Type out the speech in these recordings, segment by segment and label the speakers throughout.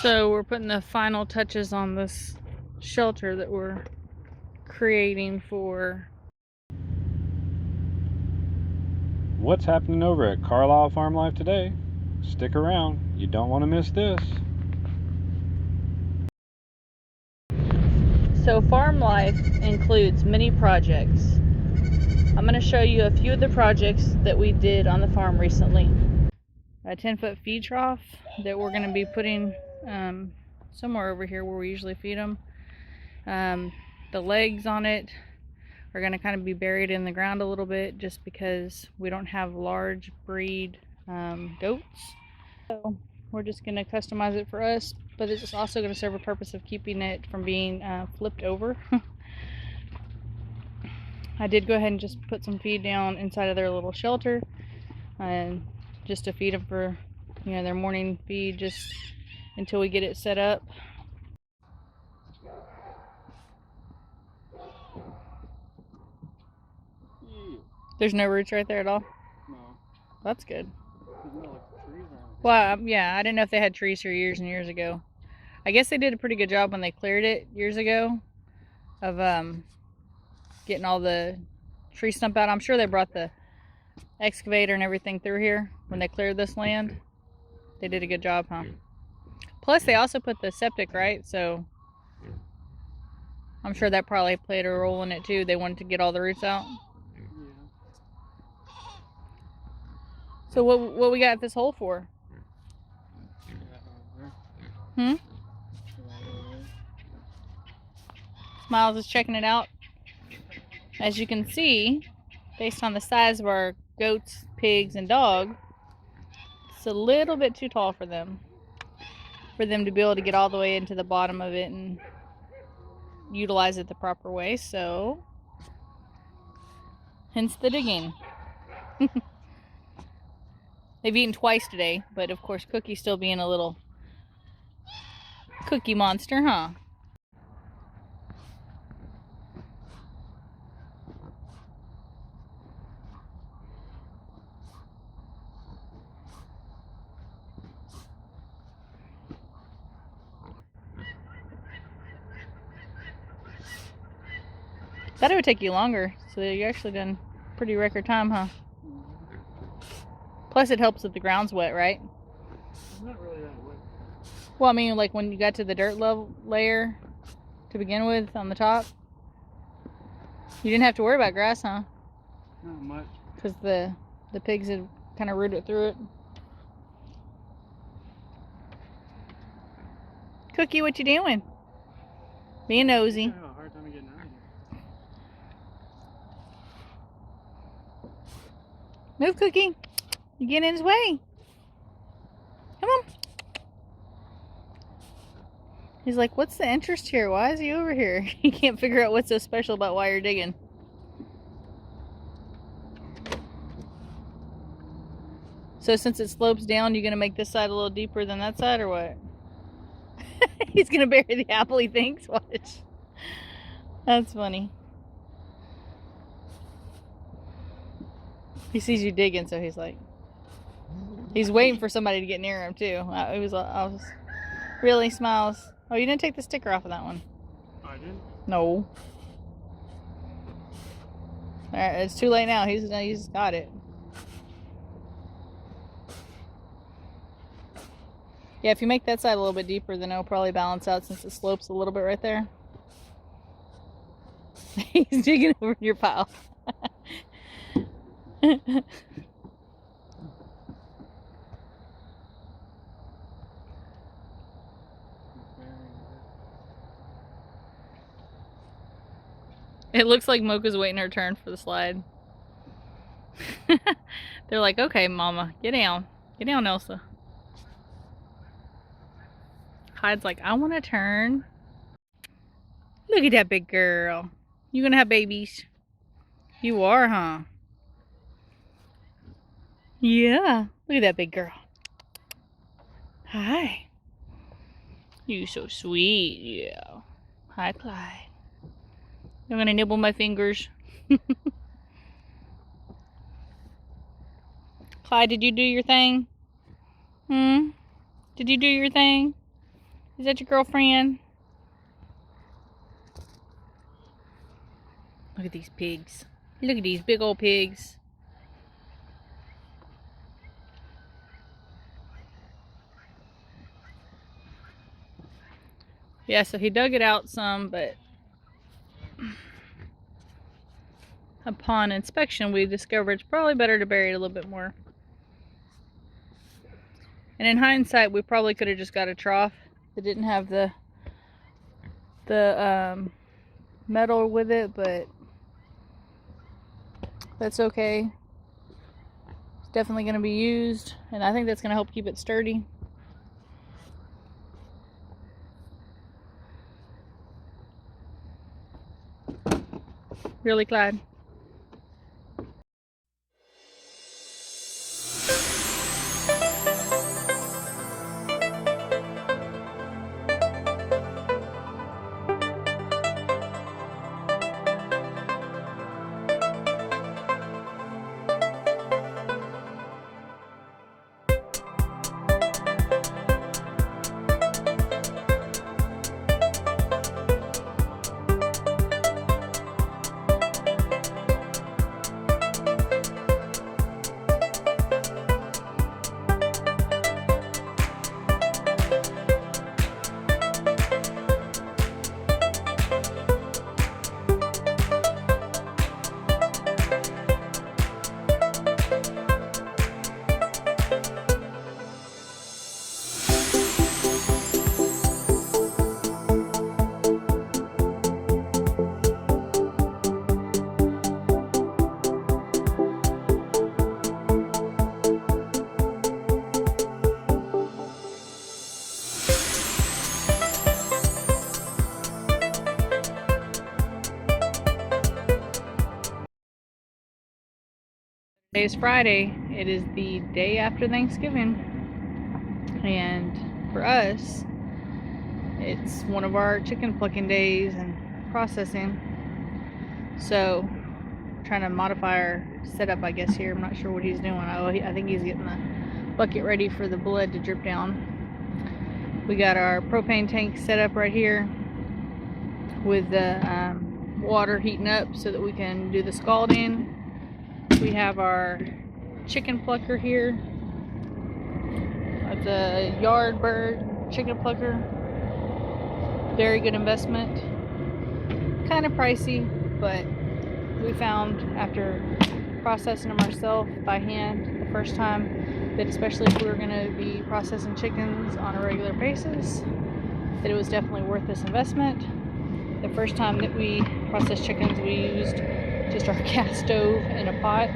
Speaker 1: So we're putting the final touches on this shelter that we're creating for.
Speaker 2: What's happening over at Carlisle Farm Life today? Stick around, you don't want to miss this.
Speaker 1: So farm life includes many projects. I'm going to show you a few of the projects that we did on the farm recently. A 10-foot feed trough that we're going to be putting somewhere over here where we usually feed them. The legs on it are going to kind of be buried in the ground a little bit just because we don't have large breed goats. So we're just going to customize it for us, but it's also going to serve a purpose of keeping it from being flipped over. I did go ahead and just put some feed down inside of their little shelter, and just to feed them for, you know, their morning feed just until we get it set up. There's no roots right there at all?
Speaker 2: No.
Speaker 1: That's good.
Speaker 2: There's no like trees or anything.
Speaker 1: Well, yeah, I didn't know if they had trees here years and years ago. I guess they did a pretty good job when they cleared it years ago of getting all the tree stump out. I'm sure they brought the excavator and everything through here when they cleared this land. They did a good job, huh? Plus, they also put the septic, right? So I'm sure that probably played a role in it too. They wanted to get all the roots out.
Speaker 2: Yeah.
Speaker 1: So what we got this hole for? Hmm? Miles is checking it out. As you can see, based on the size of our goats, pigs, and dog, it's a little bit too tall for them to be able to get all the way into the bottom of it and utilize it the proper way. So hence the digging. They've eaten twice today, but of course Cookie's still being a little cookie monster, huh? Thought it would take you longer, so you actually done pretty record time, huh? Plus it helps if the ground's wet, right?
Speaker 2: It's not really that wet.
Speaker 1: Well, I mean, like when you got to the dirt level layer to begin with on the top, you didn't have to worry about grass, huh?
Speaker 2: Not much.
Speaker 1: Because the pigs had kind of rooted through it. Cookie, what you doing? Being nosy.
Speaker 2: I have a hard time getting out of here.
Speaker 1: Move, Cookie. You getting in his way. Come on. He's like, what's the interest here? Why is he over here? He can't figure out what's so special about why you're digging. So since it slopes down, you're going to make this side a little deeper than that side, or what? He's going to bury the apple, he thinks. Watch. That's funny. He sees you digging, so he's like... He's waiting for somebody to get near him, too. I was really Smiles. Oh, you didn't take the sticker off of that one.
Speaker 2: I didn't?
Speaker 1: No. Alright, it's too late now. He's got it. Yeah, if you make that side a little bit deeper, then it'll probably balance out since it slopes a little bit right there. He's digging over your pile. It looks like Mocha's waiting her turn for the slide. They're like, okay, Mama, get down. Get down, Elsa. Hyde's like, I want to turn. Look at that big girl. You gonna have babies? You are, huh? Yeah. Look at that big girl. Hi. You so sweet. Yeah. Hi, Clyde. You're gonna nibble my fingers. Clyde, did you do your thing? Hmm? Did you do your thing? Is that your girlfriend? Look at these pigs. Look at these big old pigs. Yeah, so he dug it out some, but upon inspection, we discovered it's probably better to bury it a little bit more. And in hindsight, we probably could have just got a trough that didn't have the metal with it, but that's okay. It's definitely going to be used, and I think that's going to help keep it sturdy. Really, Clyde? Today is Friday. It is the day after Thanksgiving, and for us, it's one of our chicken plucking days and processing. So, trying to modify our setup, I guess, here. I'm not sure what he's doing. I think he's getting the bucket ready for the blood to drip down. We got our propane tank set up right here with the water heating up so that we can do the scalding. We have our chicken plucker here. It's a yard bird chicken plucker. Very good investment. Kind of pricey, but we found after processing them ourselves by hand the first time that, especially if we were going to be processing chickens on a regular basis, that it was definitely worth this investment. The first time that we processed chickens, we used just our gas stove in a pot.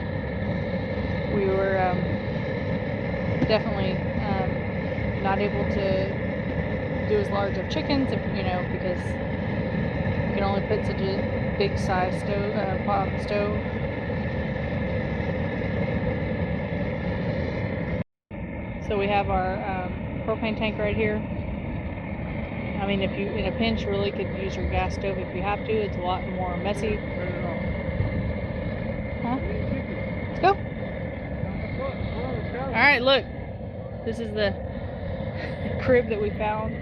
Speaker 1: We were definitely not able to do as large of chickens, because you can only put such a big size pot on the stove. So we have our propane tank right here. I mean, if you in a pinch really could use your gas stove if you have to. It's a lot more messy. Huh? Let's go. Alright, look. This is the crib that we found.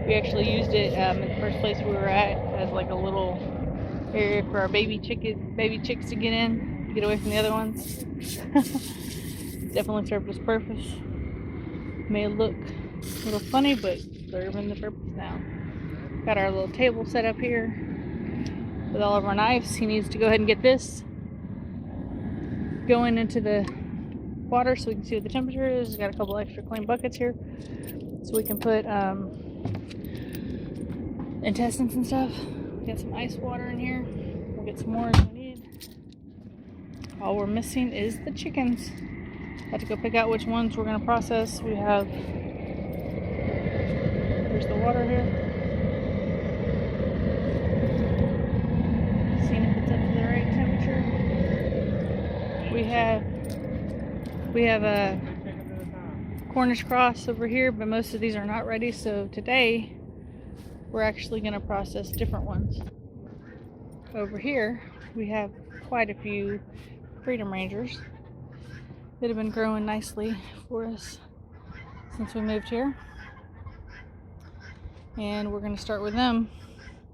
Speaker 1: We actually used it in the first place we were at as like a little area for our baby chicks to get in, get away from the other ones. Definitely served its purpose. May look a little funny, but serving the purpose now. Got our little table set up here with all of our knives. He needs to go ahead and get this going into the water so we can see what the temperature is. Got a couple extra clean buckets here so we can put intestines and stuff. We got some ice water in here. We'll get some more as we need. All we're missing is the chickens. Have to go pick out which ones we're going to process. We have, here's the water here. Seeing if it's up to the right temperature. We have a Cornish cross over here, but most of these are not ready. So today we're actually going to process different ones. Over here we have quite a few Freedom Rangers that have been growing nicely for us since we moved here. and we're going to start with them.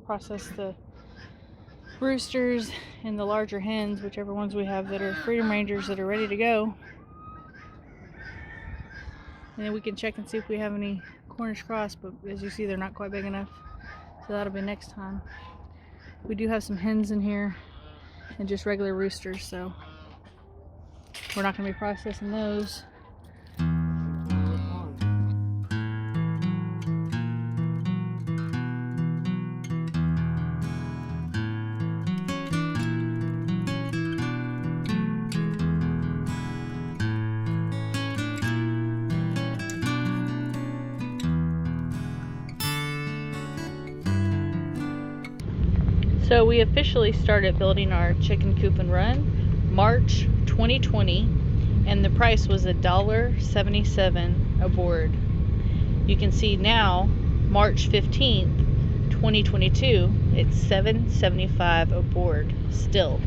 Speaker 1: Process the roosters and the larger hens, whichever ones we have that are Freedom Rangers that are ready to go. And then we can check and see if we have any Cornish cross, but as you see, they're not quite big enough. So that'll be next time. We do have some hens in here and just regular roosters, so we're not going to be processing those. So we officially started building our chicken coop and run March 2020, and the price was $1.77 a board. You can see now, March 15th, 2022, it's $7.75 a board still.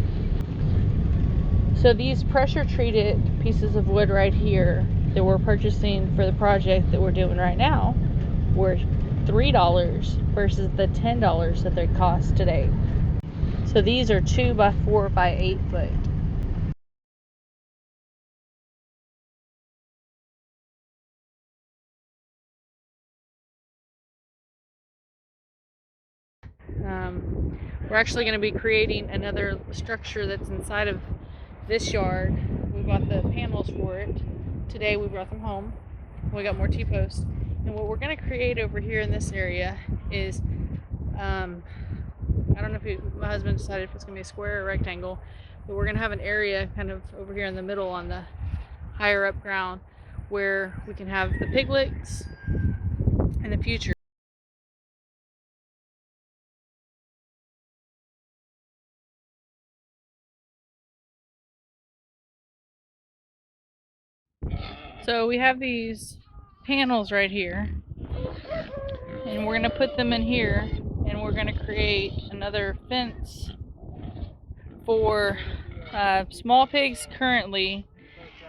Speaker 1: So these pressure treated pieces of wood right here that we're purchasing for the project that we're doing right now were $3 versus the $10 that they cost today. So these are 2 by 4 by 8 foot. We're actually going to be creating another structure that's inside of this yard. We bought the panels for it. Today we brought them home. We got more T-posts. And what we're going to create over here in this area is, I don't know if my husband decided if it's going to be a square or rectangle, but we're going to have an area kind of over here in the middle on the higher up ground where we can have the piglets in the future. So we have these panels right here, and we're going to put them in here, and we're going to create another fence for small pigs currently,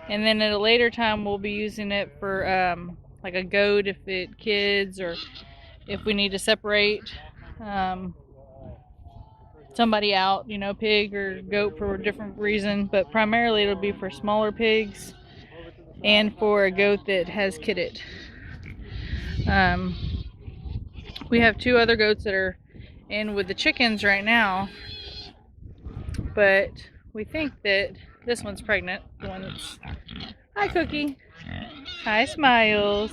Speaker 1: and then at a later time we'll be using it for like a goat if it kids, or if we need to separate somebody out, you know, pig or goat for a different reason, but primarily it'll be for smaller pigs and for a goat that has kidded. We have 2 other goats that are in with the chickens right now, but we think that this one's pregnant. The one that's... Hi, Cookie. Hi, Smiles.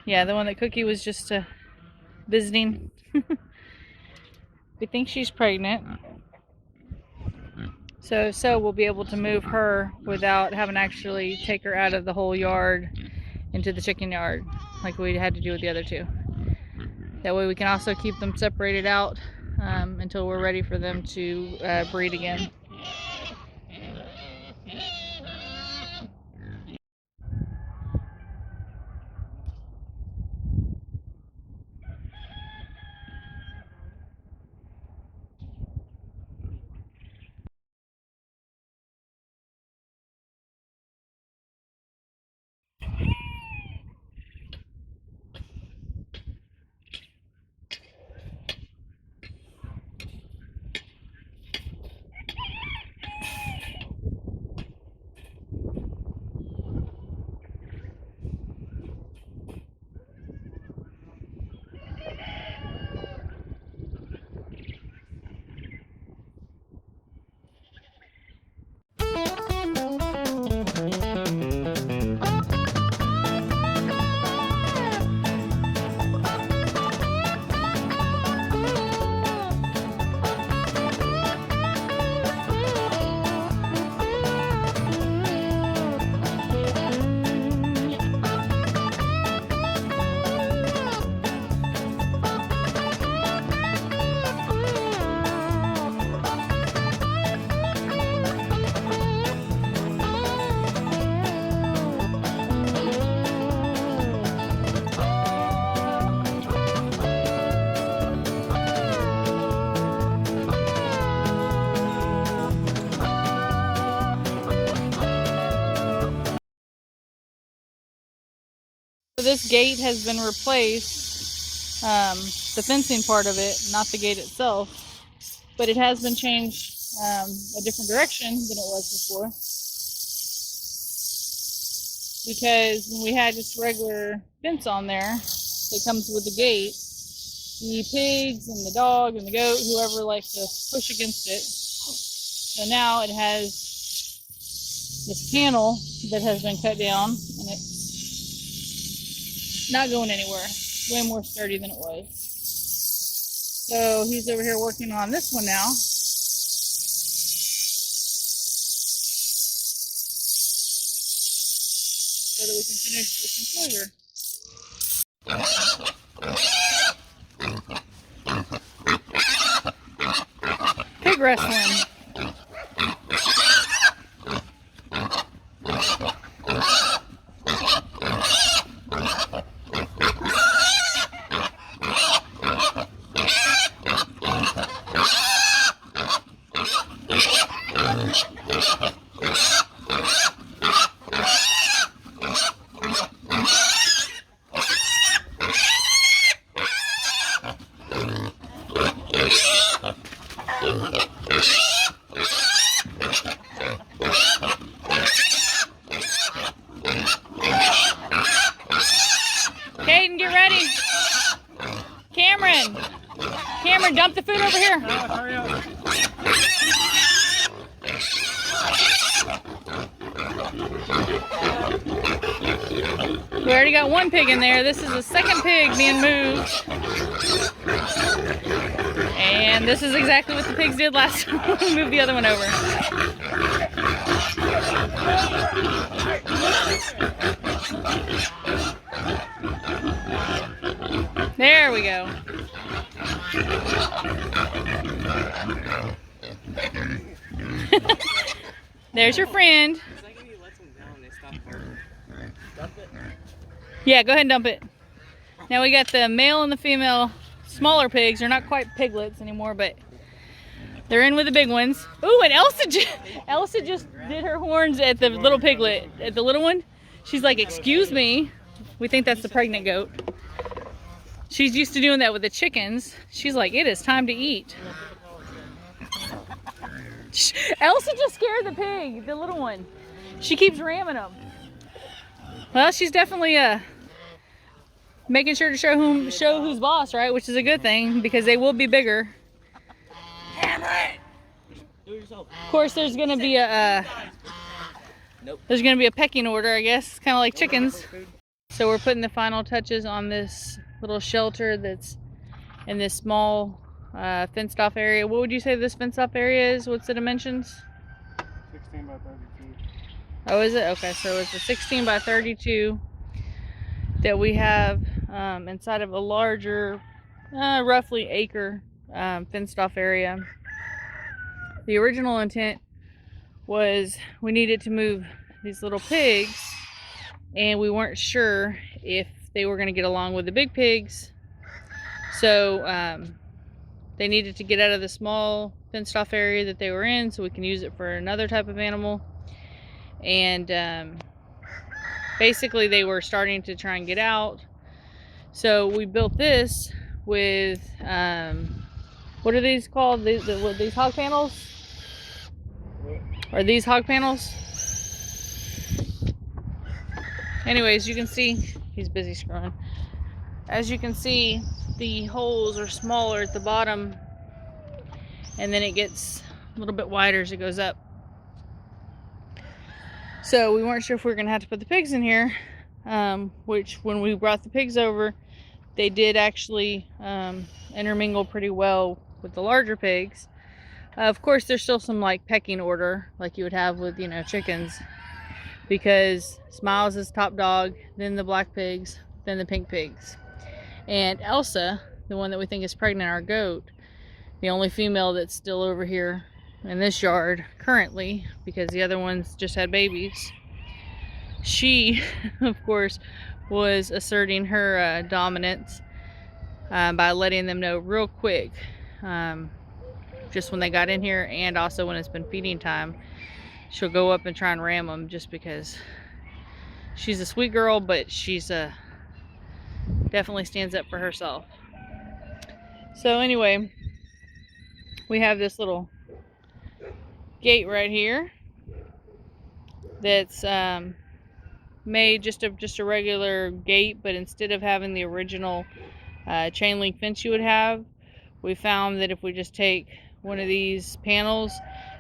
Speaker 1: Yeah, the one that Cookie was just visiting. We think she's pregnant. So we'll be able to move her without having to actually take her out of the whole yard into the chicken yard like we had to do with the other 2. That way we can also keep them separated out until we're ready for them to breed again. So this gate has been replaced the fencing part of it, not the gate itself, but it has been changed a different direction than it was before, because when we had just regular fence on there that comes with the gate, the pigs and the dog and the goat, whoever likes to push against it. So now it has this panel that has been cut down, and it's not going anywhere. Way more sturdy than it was. So he's over here working on this one now. So that we can finish this enclosure. Pig wrestling. Caden, get ready. Cameron, dump the food over here.
Speaker 2: Hurry up.
Speaker 1: We already got one pig in there. This is the second pig being moved. And this is exactly what the pigs did last time we moved the other one over. There we go. There's your friend. Yeah, go ahead and dump it. Now we got the male and the female smaller pigs. They're not quite piglets anymore, but they're in with the big ones. Ooh, and Elsa just did her horns at the little piglet, at the little one. She's like, excuse me. We think that's the pregnant goat. She's used to doing that with the chickens. She's like, it is time to eat. Elsa just scared the pig, the little one. She keeps ramming them. Well, she's definitely making sure to show who's boss, right? Which is a good thing, because they will be bigger. Of course, there's gonna be a pecking order, I guess, kind of like chickens. So we're putting the final touches on this little shelter that's in this small fenced off area. What would you say this fenced off area is? What's the dimensions?
Speaker 2: 16 by 32.
Speaker 1: Oh, is it? Okay, so it's a 16 by 32 that we have inside of a larger, roughly acre fenced off area. The original intent was we needed to move these little pigs, and we weren't sure if they were going to get along with the big pigs. So they needed to get out of the small fenced off area that they were in so we can use it for another type of animal. And basically they were starting to try and get out. So we built this with, what are these called? These hog panels? Are these hog panels? Anyways, you can see, he's busy scrolling. As you can see, the holes are smaller at the bottom, and then it gets a little bit wider as it goes up. So we weren't sure if we were going to have to put the pigs in here, which when we brought the pigs over, they did actually intermingle pretty well with the larger pigs. Of course, there's still some like pecking order like you would have with, chickens, because Smiles is top dog, then the black pigs, then the pink pigs. And Elsa, the one that we think is pregnant, our goat, the only female that's still over here in this yard currently, because the other ones just had babies, she, of course, was asserting her dominance by letting them know real quick, just when they got in here, and also when it's been feeding time, she'll go up and try and ram them, just because she's a sweet girl, but she's definitely stands up for herself. So anyway, we have this little gate right here that's made just a regular gate, but instead of having the original chain link fence you would have, we found that if we just take one of these panels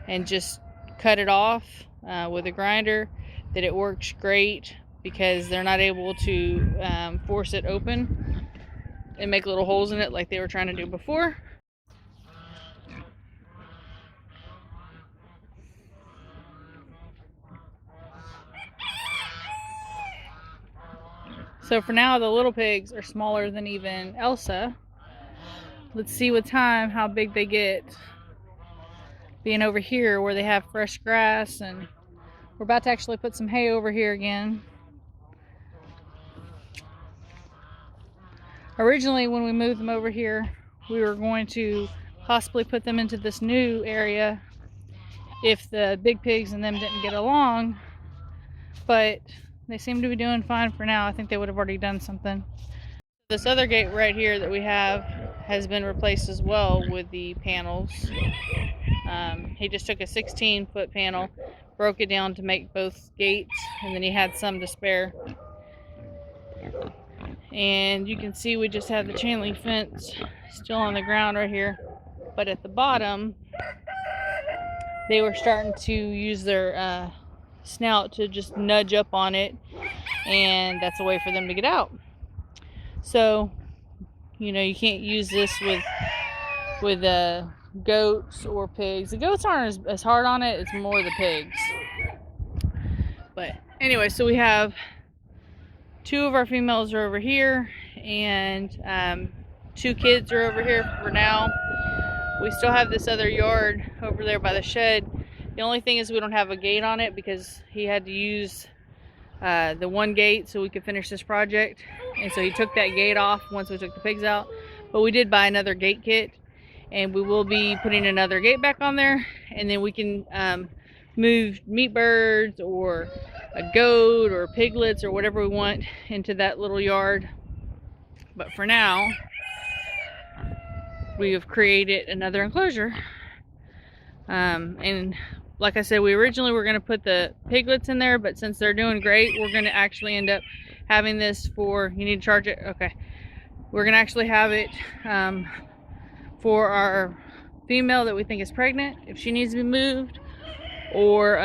Speaker 1: and just cut it off with a grinder, that it works great, because they're not able to force it open and make little holes in it like they were trying to do before. So for now, the little pigs are smaller than even Elsa. Let's see with time how big they get. Being over here where they have fresh grass, and we're about to actually put some hay over here again. Originally, when we moved them over here, we were going to possibly put them into this new area if the big pigs and them didn't get along, but they seem to be doing fine for now. I think they would have already done something. This other gate right here that we have has been replaced as well with the panels. He just took a 16-foot panel, broke it down to make both gates, and then he had some to spare. And you can see we just have the chain link fence still on the ground right here, but at the bottom they were starting to use their snout to just nudge up on it, and that's a way for them to get out. So, you know, you can't use this with goats or pigs. The goats aren't as hard on it, it's more the pigs. But anyway, so we have 2 of our females are over here, and 2 kids are over here for now. We still have this other yard over there by the shed. The only thing is we don't have a gate on it because he had to use the one gate so we could finish this project, and so he took that gate off once we took the pigs out. But we did buy another gate kit, and we will be putting another gate back on there, and then we can move meat birds or a goat or piglets or whatever we want into that little yard. But for now, we have created another enclosure, and like I said, we originally were going to put the piglets in there, but since they're doing great, we're going to actually end up having this for, you need to charge it, okay, we're going to actually have it for our female that we think is pregnant, if she needs to be moved, or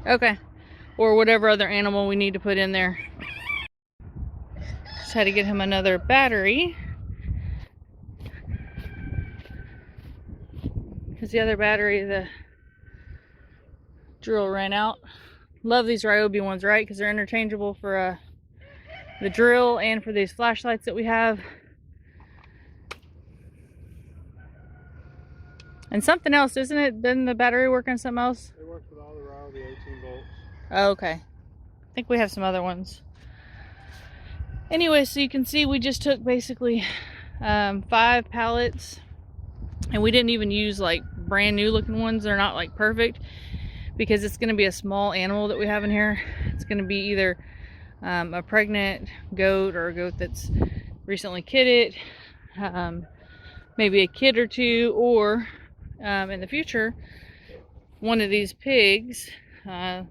Speaker 1: okay, or whatever other animal we need to put in there. Just had to get him another battery, because the other battery, the drill ran out. Love these Ryobi ones, right? Because they're interchangeable for the drill and for these flashlights that we have. And something else, isn't it? Doesn't the battery work on something else?
Speaker 2: It works with all the Ryobi 18 volts.
Speaker 1: Oh, okay. I think we have some other ones. Anyway, so you can see we just took basically 5 pallets, and we didn't even use like brand new looking ones. They're not like perfect, because it's going to be a small animal that we have in here. It's going to be either a pregnant goat or a goat that's recently kidded, maybe a kid or 2, or in the future, one of these pigs.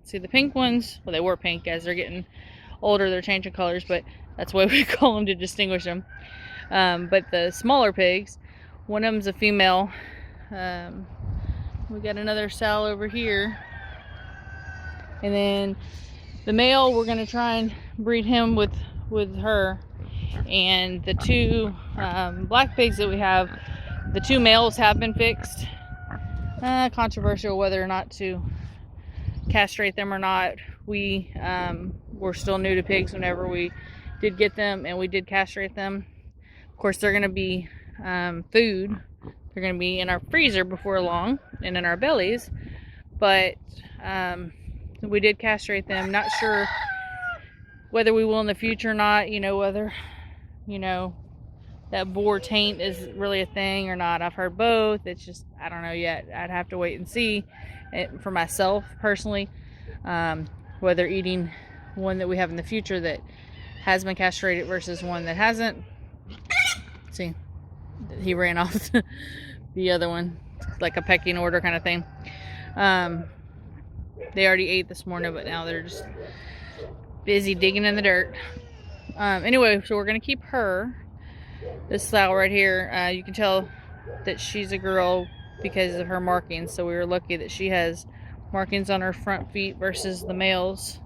Speaker 1: See, the pink ones, well, they were pink. As they're getting older, they're changing colors, but that's why we call them, to distinguish them. But the smaller pigs, one of them's a female. We got another sow over here, and then the male, we're going to try and breed him with her. And the 2 black pigs that we have, the 2 males have been fixed. Controversial whether or not to castrate them or not. We were still new to pigs whenever we did get them, and we did castrate them. Of course, they're going to be food. They're going to be in our freezer before long and in our bellies, but we did castrate them. Not sure whether we will in the future or not, you know, whether, you know, that boar taint is really a thing or not. I've heard both. It's just, I don't know yet. I'd have to wait and see it for myself personally, whether eating one that we have in the future that has been castrated versus one that hasn't. See, he ran off the other one, like a pecking order kind of thing. They already ate this morning, but now they're just busy digging in the dirt. Anyway, so we're gonna keep her. This sow right here, you can tell that she's a girl because of her markings. So we were lucky that she has markings on her front feet versus the males,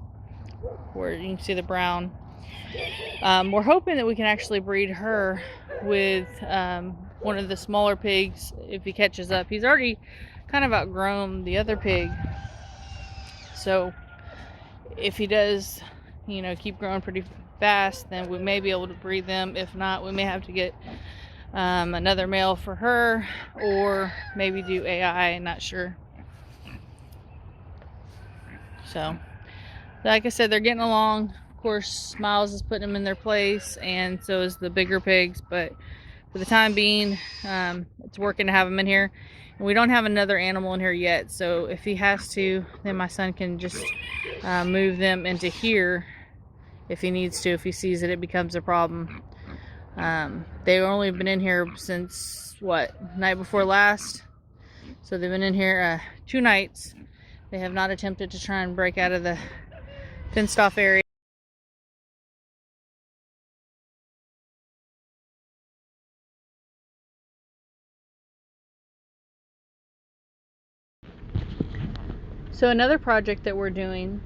Speaker 1: where you can see the brown. We're hoping that we can actually breed her with one of the smaller pigs if he catches up. He's already kind of outgrown the other pig, so if he does, you know, keep growing pretty fast, then we may be able to breed them. If not, we may have to get another male for her, or maybe do AI, not sure. So like I said, they're getting along. Of course, Smiles is putting them in their place, and so is the bigger pigs, but for the time being, it's working to have them in here. And we don't have another animal in here yet, so if he has to, then my son can just move them into here if he needs to, if he sees that it becomes a problem. They've only been in here since, what, night before last? So they've been in here 2 nights. They have not attempted to try and break out of the fenced off area. So another project that we're doing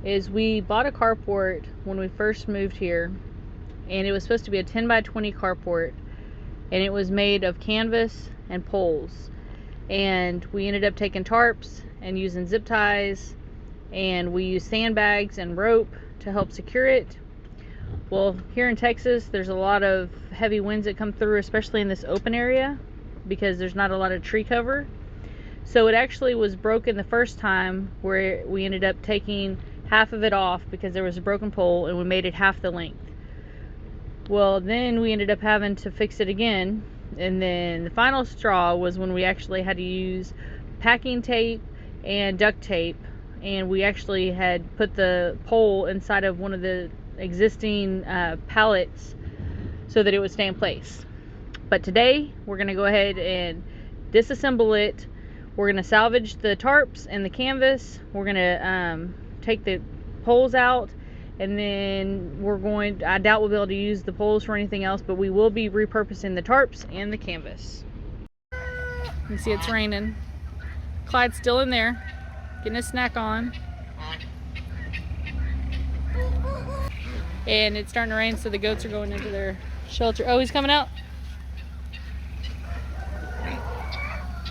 Speaker 1: is we bought a carport when we first moved here, and it was supposed to be a 10 by 20 carport, and it was made of canvas and poles, and we ended up taking tarps and using zip ties, and we used sandbags and rope to help secure it. Well, here in Texas there's a lot of heavy winds that come through, especially in this open area, because there's not a lot of tree cover. So it actually was broken the first time, where we ended up taking half of it off because there was a broken pole, and we made it half the length. Well, then we ended up having to fix it again, and then the final straw was when we actually had to use packing tape and duct tape, and we actually had put the pole inside of one of the existing pallets so that it would stay in place. But today we're going to go ahead and disassemble it. We're going to salvage the tarps and the canvas. We're going to take the poles out, and then I doubt we'll be able to use the poles for anything else, but we will be repurposing the tarps and the canvas. You can see it's raining. Clyde's still in there, getting his snack on. And it's starting to rain, so the goats are going into their shelter. Oh, he's coming out.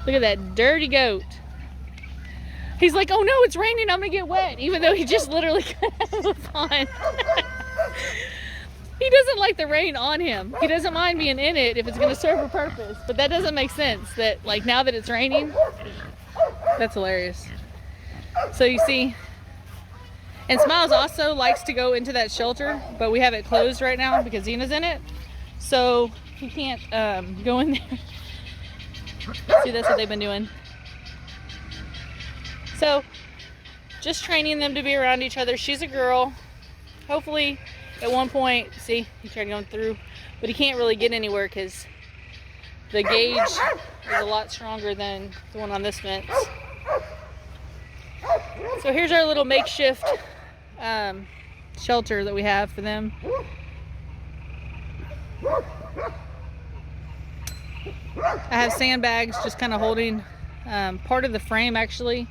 Speaker 1: Look at that dirty goat. He's like, oh no, it's raining, I'm gonna get wet, even though he just literally got out of the pond. He doesn't like the rain on him. He doesn't mind being in it if it's gonna serve a purpose, but that doesn't make sense that, like, now that it's raining. That's hilarious. So you see, and Smiles also likes to go into that shelter, but we have it closed right now because Zena's in it, so he can't go in there. See, that's what they've been doing. So, just training them to be around each other. She's a girl. Hopefully, at one point, see, he tried going through, but he can't really get anywhere because the gauge is a lot stronger than the one on this fence. So here's our little makeshift shelter that we have for them. I have sandbags just kind of holding part of the frame, actually,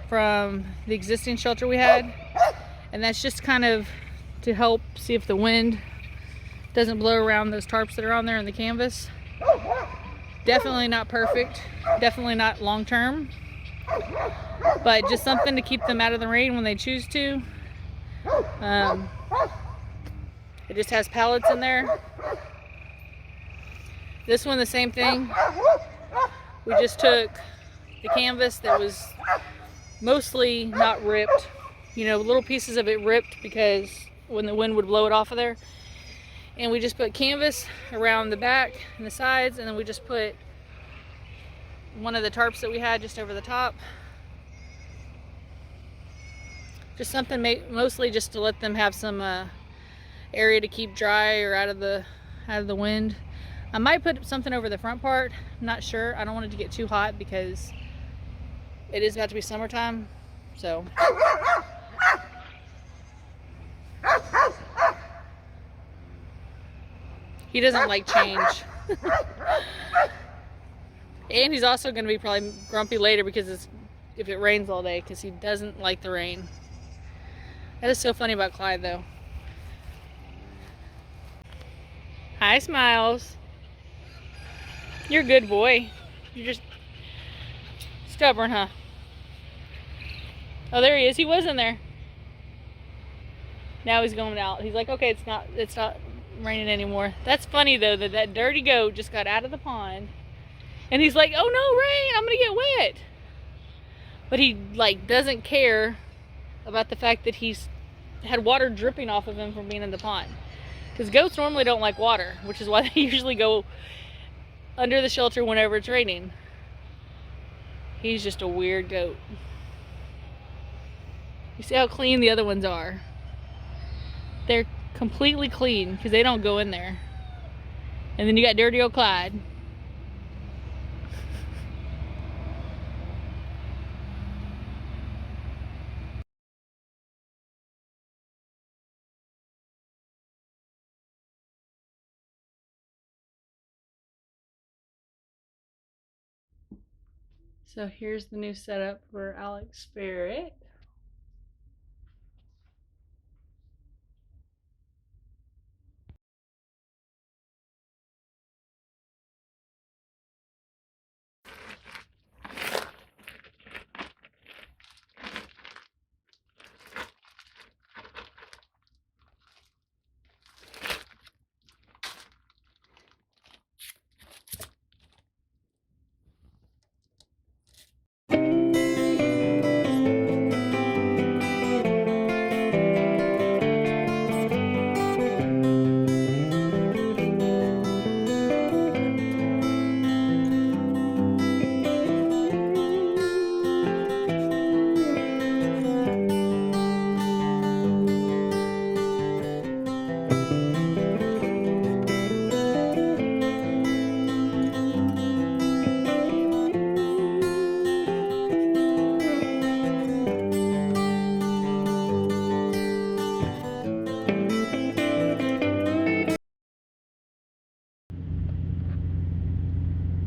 Speaker 1: from the existing shelter we had, and that's just kind of to help see if the wind doesn't blow around those tarps that are on there in the canvas. Definitely not perfect, definitely not long term, but just something to keep them out of the rain when they choose to. It just has pallets in there. This one, the same thing. We just took the canvas that was mostly not ripped, you know, little pieces of it ripped because when the wind would blow it off of there, and we just put canvas around the back and the sides, and then we just put one of the tarps that we had just over the top. Just something mostly just to let them have some area to keep dry or out of the wind. I might put something over the front part. I'm not sure. I don't want it to get too hot because it is about to be summertime. So he doesn't like change. And he's also going to be probably grumpy later because if it rains all day, because he doesn't like the rain. That is so funny about Clyde, though. Hi, Smiles. You're a good boy. You're just stubborn, huh? Oh, there he is. He was in there. Now he's going out. He's like, okay, it's not raining anymore. That's funny, though, that dirty goat just got out of the pond. And he's like, oh no, rain, I'm gonna get wet. But he like doesn't care about the fact that he's had water dripping off of him from being in the pond. Because goats normally don't like water, which is why they usually go under the shelter whenever it's raining. He's just a weird goat. You see how clean the other ones are? They're completely clean because they don't go in there. And then you got dirty old Clyde. So here's the new setup for Alex Ferret.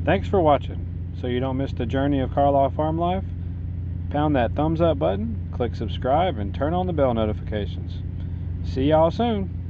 Speaker 2: Thanks for watching. So you don't miss the journey of Carlisle farm life, pound that thumbs up button, click subscribe, and turn on the bell notifications. See y'all soon.